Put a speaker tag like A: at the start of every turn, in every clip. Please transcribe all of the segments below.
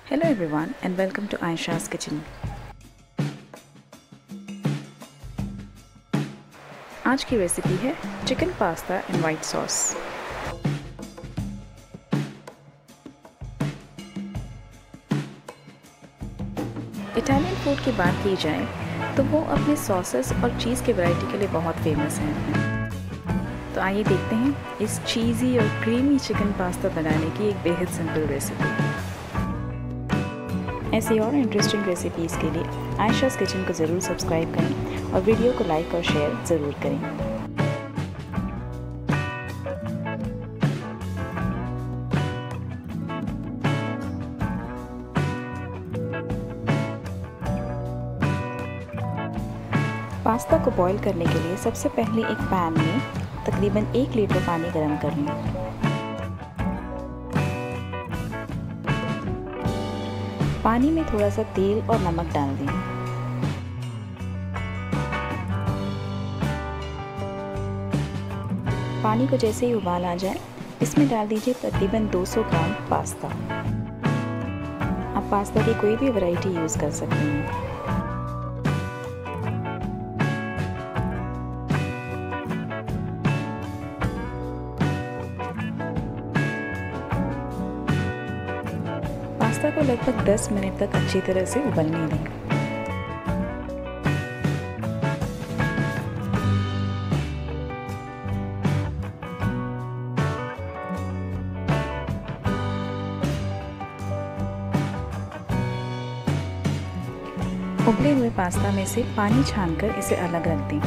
A: Hello everyone and welcome to Aisha's Kitchen. आज की recipe है chicken pasta and white sauce. Italian food की बात की जाए तो वो अपने सॉसेस और चीज़ की वैरायटी के लिए बहुत फेमस हैं। तो आइए देखते हैं इस चीज़ी और क्रीमी चिकन पास्ता बनाने की एक बेहद सिंपल रेसिपी। ऐसी और इंटरेस्टिंग रेसिपीज़ के लिए आयशा's किचन को ज़रूर सब्सक्राइब करें और वीडियो को लाइक और शेयर ज़रूर करें। पास्ता को बॉईल करने के लिए सबसे पहले एक पैन में तकरीबन 1 लीटर पानी गर्म कर लें। पानी में थोड़ा सा तेल और नमक डाल दें। पानी को जैसे ही उबाल आ जाए इसमें डाल दीजिए तकरीबन 200 ग्राम पास्ता। आप पास्ता की कोई भी वैरायटी यूज़ कर सकते हैं। पास्ता को लगभग 10 मिनट तक अच्छी तरह से उबलने दें। उबले हुए पास्ता में से पानी छानकर इसे अलग रख दें।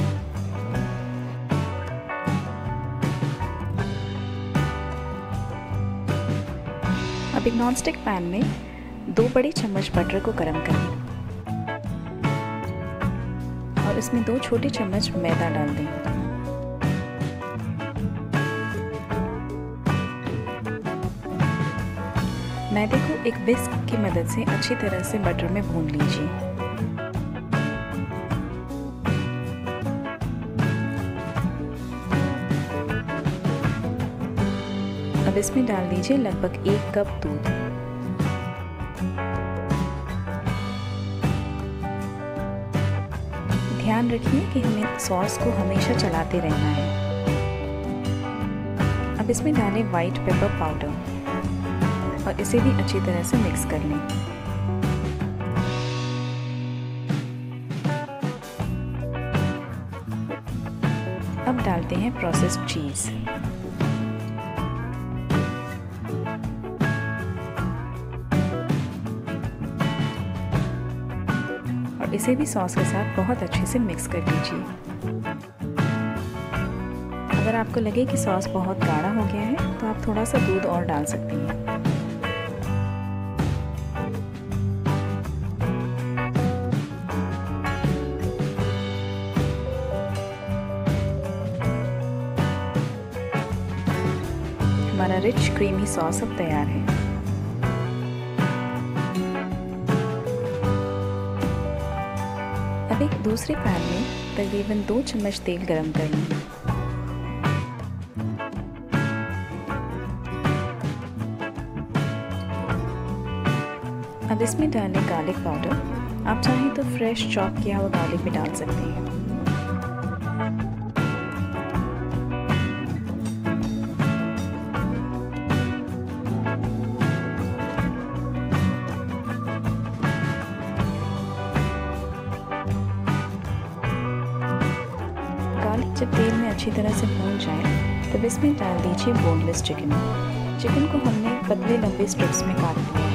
A: अब एक नॉनस्टिक पैन में 2 बड़ी चम्मच बटर को गरम करें और इसमें 2 छोटी चम्मच मैदा डाल दें। मैदे को एक विस्क की मदद से अच्छी तरह से बटर में भून लीजिए। अब इसमें डाल दीजिए लगभग 1 कप दूध। ध्यान रखिए कि हमें सॉस को हमेशा चलाते रहना है। अब इसमें डालें वाइट पेपर पाउडर और इसे भी अच्छी तरह से मिक्स कर लें। अब डालते हैं प्रोसेस्ड चीज़। इसे भी सॉस के साथ बहुत अच्छे से मिक्स कर लीजिए। अगर आपको लगे कि सॉस बहुत गाढ़ा हो गया है तो आप थोड़ा सा दूध और डाल सकती हैं। हमारा रिच क्रीमी सॉस अब तैयार है। अब एक दूसरे पैन में तकरीबन 2 चम्मच तेल गरम कर लें। अब इसमें डालें गार्लिक पाउडर। आप चाहें तो फ्रेश चॉप किया हुआ गार्लिक भी डाल सकते हैं। जब तेल में अच्छी तरह से भून जाए तब इसमें डाल दीजिए बोनलेस चिकन। चिकन को हमने पतले लंबे स्ट्रिप्स में काट लिया है।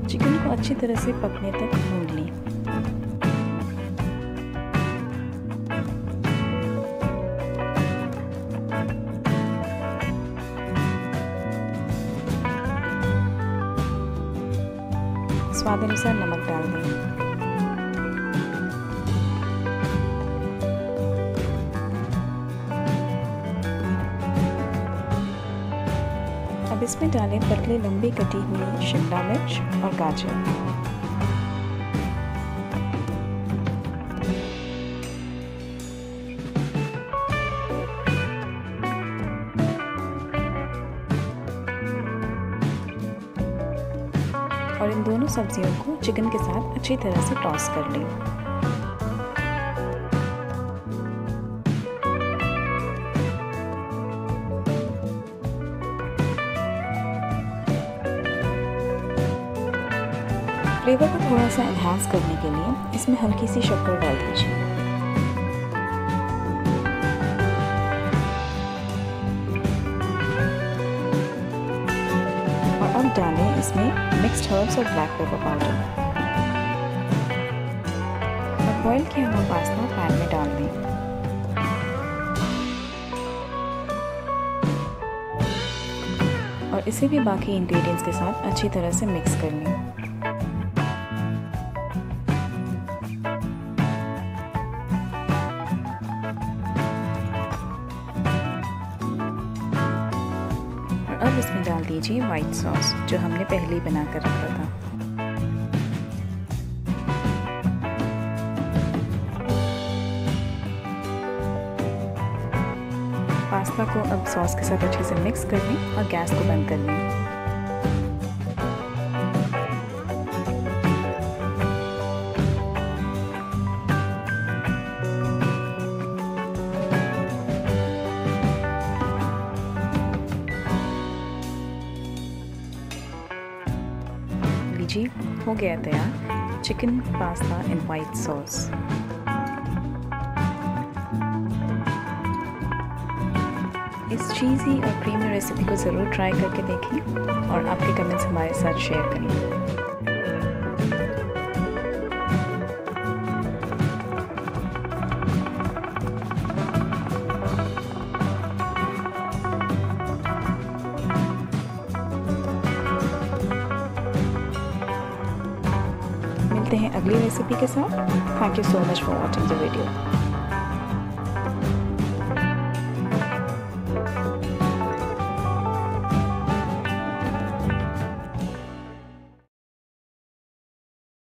A: चिकन को अच्छी तरह से पकने तक भून लें। स्वाद अनुसार नमक डाल दें। इसमें डालें पतले लंबी कटी हुई शिमला मिर्च और गाजर। और इन दोनों सब्जियों को चिकन के साथ अच्छी तरह से टॉस कर लें। फ्लेवर को थोड़ा सा एनहांस करने के लिए इसमें हल्की सी शक्कर डाल दीजिए। और अब डालें इसमें मिक्स्ड हर्ब्स और ब्लैक पेपर पाउडर। और बॉयल किया हुआ पास्ता पैन में डाल दें। और इसे भी बाकी इंग्रेडिएंट्स के साथ अच्छी तरह से मिक्स कर लें। अब इसमें डाल दीजिए वाइट सॉस जो हमने पहले ही बना कर रखा था। पास्ता को अब सॉस के साथ अच्छे से मिक्स कर लें और गैस को बंद कर लें। हो गया तैयार chicken pasta in white sauce. इस चीज़ी और क्रीमी रेसिपी को ज़रूर ट्राई करके देखें और आपके कमेंट्स हमारे साथ शेयर करें। मिलते हैं अगली रेसिपी के साथ। Thank you so much for watching the video.